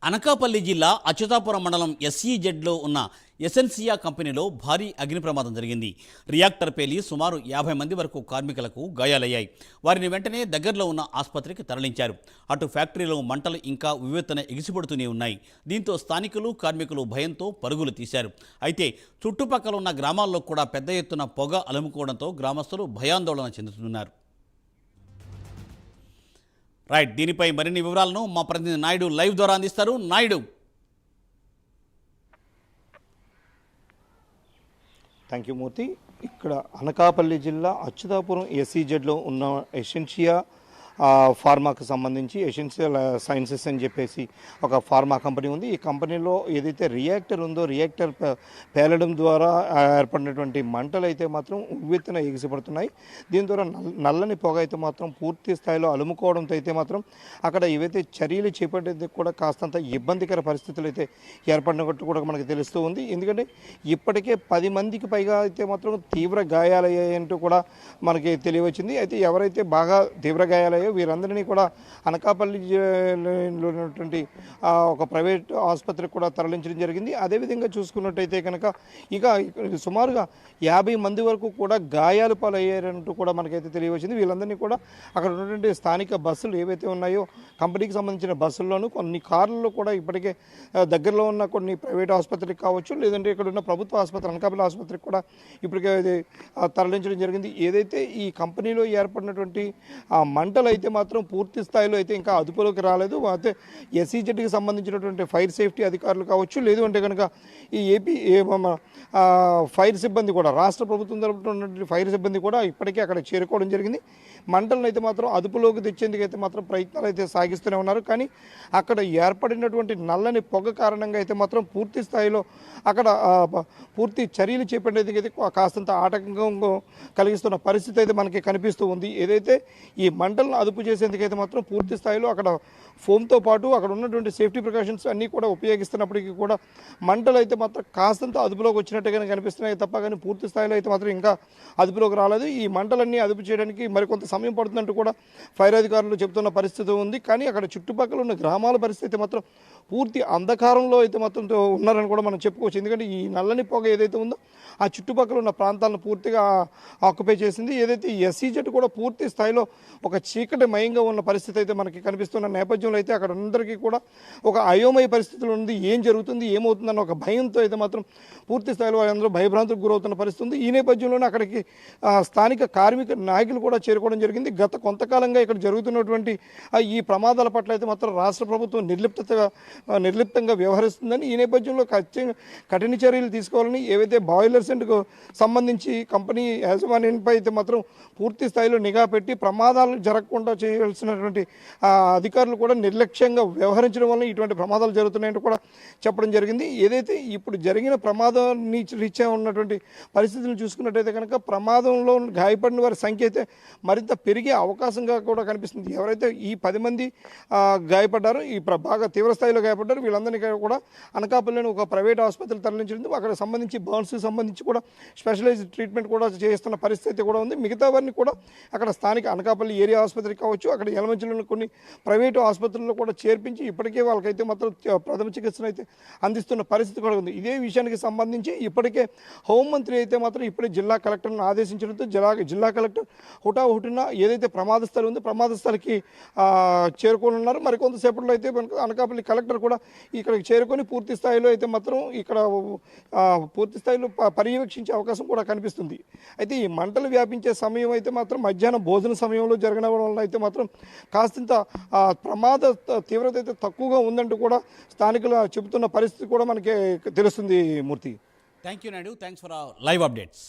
అనకాపల్లి జిల్లా అచ్యుతాపురం మండలం ఎస్ఈజెడ్లో ఉన్న ఎసెన్సియా కంపెనీలో భారీ అగ్ని ప్రమాదం జరిగింది. రియాక్టర్ పేలి సుమారు 50 మంది వరకు కార్మికులకు గాయాలయ్యాయి. వారిని వెంటనే దగ్గరలో ఉన్న ఆసుపత్రికి తరలించారు. అటు ఫ్యాక్టరీలో మంటలు ఇంకా ఉవ్వెత్తున ఎగిసిపడుతూనే ఉన్నాయి. దీంతో స్థానికులు కార్మికులు భయంతో పరుగులు తీశారు. అయితే చుట్టుపక్కల ఉన్న గ్రామాల్లో కూడా పెద్ద ఎత్తున పొగ అలుముకోవడంతో గ్రామస్తులు భయాందోళన చెందుతున్నారు. రైట్, దీనిపై మరిన్ని వివరాలను మా ప్రతినిధి నాయుడు లైవ్ ద్వారా అందిస్తారు. నాయుడు. థ్యాంక్ యూ మూర్తి. ఇక్కడ అనకాపల్లి జిల్లా అచ్యుతాపురం ఎస్ఈజెడ్లో ఉన్న ఎసెన్షియా ఫార్మాకు సంబంధించి ఎసెన్షియల్ సైన్సెస్ అని చెప్పేసి ఒక ఫార్మా కంపెనీ ఉంది. ఈ కంపెనీలో ఏదైతే రియాక్టర్ ఉందో రియాక్టర్ పేలడం ద్వారా ఏర్పడినటువంటి మంటలు అయితే మాత్రం ఉవ్వెత్తున ఎగిసిపడుతున్నాయి. దీని ద్వారా నల్లని పొగ అయితే మాత్రం పూర్తి స్థాయిలో అలుముకోవడంతో అయితే మాత్రం అక్కడ ఏవైతే చర్యలు చేపట్టేది కూడా కాస్తంత ఇబ్బందికర పరిస్థితులు అయితే ఏర్పడినట్టు కూడా మనకు తెలుస్తూ ఉంది. ఎందుకంటే ఇప్పటికే 10 మందికి పైగా అయితే మాత్రం తీవ్ర గాయాలయ్యాయంటూ కూడా మనకి తెలియవచ్చింది. అయితే ఎవరైతే బాగా తీవ్ర గాయాలయ్యాయో వీరందరినీ కూడా అనకాపల్లిలో ఉన్నటువంటి ఒక ప్రైవేట్ ఆసుపత్రికి కూడా తరలించడం జరిగింది. అదేవిధంగా చూసుకున్నట్టయితే కనుక ఇక సుమారుగా 50 మంది వరకు కూడా గాయాలు పాలయ్యారంటూ కూడా మనకైతే తెలియవచ్చింది. వీళ్ళందరినీ కూడా అక్కడ ఉన్నటువంటి స్థానిక బస్సులు ఏవైతే ఉన్నాయో కంపెనీకి సంబంధించిన బస్సుల్లోనూ కొన్ని కార్లలో కూడా ఇప్పటికే దగ్గరలో ఉన్న కొన్ని ప్రైవేట్ ఆసుపత్రికి కావచ్చు, లేదంటే ఇక్కడ ఉన్న ప్రభుత్వ ఆసుపత్రి అనకాపల్లి ఆసుపత్రికి కూడా ఇప్పటికే తరలించడం జరిగింది. ఏదైతే ఈ కంపెనీలో ఏర్పడినటువంటి మంటలు అయితే మాత్రం పూర్తి స్థాయిలో అయితే ఇంకా అదుపులోకి రాలేదు. అయితే ఎస్ఈజెడ్కి సంబంధించినటువంటి ఫైర్ సేఫ్టీ అధికారులు కావచ్చు, లేదు అంటే కనుక ఈ ఏపీ ఫైర్ సిబ్బంది కూడా రాష్ట్ర ప్రభుత్వం తరపున ఉన్నటువంటి ఫైర్ సిబ్బంది కూడా ఇప్పటికే అక్కడ చేరుకోవడం జరిగింది. మంటలను అయితే మాత్రం అదుపులోకి తెచ్చేందుకు అయితే మాత్రం ప్రయత్నాలు అయితే సాగిస్తూనే ఉన్నారు. కానీ అక్కడ ఏర్పడినటువంటి నల్లని పొగ కారణంగా అయితే మాత్రం పూర్తి స్థాయిలో అక్కడ పూర్తి చర్యలు చేపట్టేందుకు అయితే కాస్తంత ఆటంకం కలిగిస్తున్న పరిస్థితి అయితే మనకి కనిపిస్తూ ఉంది. ఏదైతే ఈ మంటలను అదుపు చేసేందుకైతే మాత్రం పూర్తి స్థాయిలో అక్కడ ఫోమ్తో పాటు అక్కడ ఉన్నటువంటి సేఫ్టీ ప్రికాషన్స్ అన్నీ కూడా ఉపయోగిస్తున్నప్పటికీ కూడా మంటలు అయితే మాత్రం కాస్తంత అదుపులోకి వచ్చినట్టుగానే కనిపిస్తున్నాయి తప్ప కానీ పూర్తి స్థాయిలో అయితే మాత్రం ఇంకా అదుపులోకి రాలేదు. ఈ మంటలన్నీ అదుపు చేయడానికి మరికొంత సమయం పడుతుందంటూ కూడా ఫైర్ అధికారులు చెబుతున్న పరిస్థితి ఉంది. కానీ అక్కడ చుట్టుపక్కల ఉన్న గ్రామాల పరిస్థితి మాత్రం పూర్తి అంధకారంలో అయితే మొత్తం ఉన్నారని కూడా మనం చెప్పుకోవచ్చు. ఎందుకంటే ఈ నల్లని పొగ ఏదైతే ఉందో ఆ చుట్టుపక్కల ఉన్న ప్రాంతాలను పూర్తిగా ఆక్యుపై చేసింది. ఏదైతే ఎస్ఈజెడ్ కూడా పూర్తి స్థాయిలో ఒక చీకటిమయంగా ఉన్న పరిస్థితి అయితే మనకి కనిపిస్తున్న నేపథ్యంలో అయితే అక్కడ అందరికీ కూడా ఒక అయోమయ పరిస్థితులు ఉంది. ఏం జరుగుతుంది ఏమవుతుందన్న ఒక భయంతో అయితే మాత్రం పూర్తి స్థాయిలో అందరూ భయభ్రాంతులకు గురవుతున్న పరిస్థితి ఉంది. ఈ నేపథ్యంలోనే అక్కడికి స్థానిక కార్మిక నాయకులు కూడా చేరుకోవడం జరిగింది. గత కొంతకాలంగా ఇక్కడ జరుగుతున్నటువంటి ఈ ప్రమాదాల పట్ల అయితే మాత్రం రాష్ట్ర ప్రభుత్వం నిర్లిప్తంగా వ్యవహరిస్తుందని, ఈ నేపథ్యంలో కఠిన చర్యలు తీసుకోవాలని, ఏవైతే బాయిలర్స్ అండ్కు సంబంధించి కంపెనీ యాజమాన్యంపై అయితే మాత్రం పూర్తి స్థాయిలో నిఘా పెట్టి ప్రమాదాలు జరగకుండా చేయాల్సినటువంటి అధికారులు కూడా నిర్లక్ష్యంగా వ్యవహరించడం వల్ల ఇటువంటి ప్రమాదాలు జరుగుతున్నాయంటూ కూడా చెప్పడం జరిగింది. ఏదైతే ఇప్పుడు జరిగిన ప్రమాదాన్ని రీత్యా ఉన్నటువంటి పరిస్థితులను చూసుకున్నట్టయితే కనుక ప్రమాదంలో గాయపడిన వారి సంఖ్య అయితే మరింత పెరిగే అవకాశంగా కూడా కనిపిస్తుంది. ఎవరైతే ఈ 10 మంది గాయపడ్డారో, ఈ బాగా తీవ్ర స్థాయిలో గాయపడ్డారు, వీళ్ళందరినీ కూడా అనకాపల్లిని ఒక ప్రైవేట్ ఆసుపత్రికి తరలించడం, అక్కడ సంబంధించి బర్న్స్కి సంబంధించి కూడా స్పెషలైజ్డ్ ట్రీట్మెంట్ కూడా చేస్తున్న పరిస్థితి కూడా ఉంది. మిగతా వారిని కూడా అక్కడ స్థానిక అనకాపల్లి ఏరియా ఆసుపత్రికి కావచ్చు, అక్కడ యలమంచిలోని కొన్ని ప్రైవేటు ఆసుపత్రుల్లో కూడా చేర్పించి ఇప్పటికే వాళ్ళకైతే మాత్రం ప్రథమ చికిత్సను అయితే అందిస్తున్న పరిస్థితి కూడా ఉంది. ఇదే విషయానికి సంబంధించి ఇప్పటికే హోంమంత్రి అయితే మాత్రం ఇప్పుడే జిల్లా కలెక్టర్ను ఆదేశించడంతో జిల్లా కలెక్టర్ హుటాహుటిన ఏదైతే ప్రమాద స్థలం ఉందో ప్రమాద స్థలికి చేరుకోనున్నారు. మరికొంతసేపట్లో అయితే అనకాపల్లి కలెక్టర్ కూడా ఇక్కడికి చేరుకొని పూర్తి స్థాయిలో అయితే మాత్రం ఇక్కడ పూర్తి స్థాయిలో పర్యవేక్షించే అవకాశం కూడా కనిపిస్తుంది. అయితే ఈ మంటలు వ్యాపించే సమయం అయితే మాత్రం మధ్యాహ్నం భోజన సమయంలో జరగడం వల్ల అయితే మాత్రం కాస్తంత ప్రమాద తీవ్రత అయితే తక్కువగా ఉందంటూ కూడా స్థానికులు చెబుతున్న పరిస్థితి కూడా మనకి తెలుస్తుంది. Murthy. Thank you Naidu. Thanks for live updates.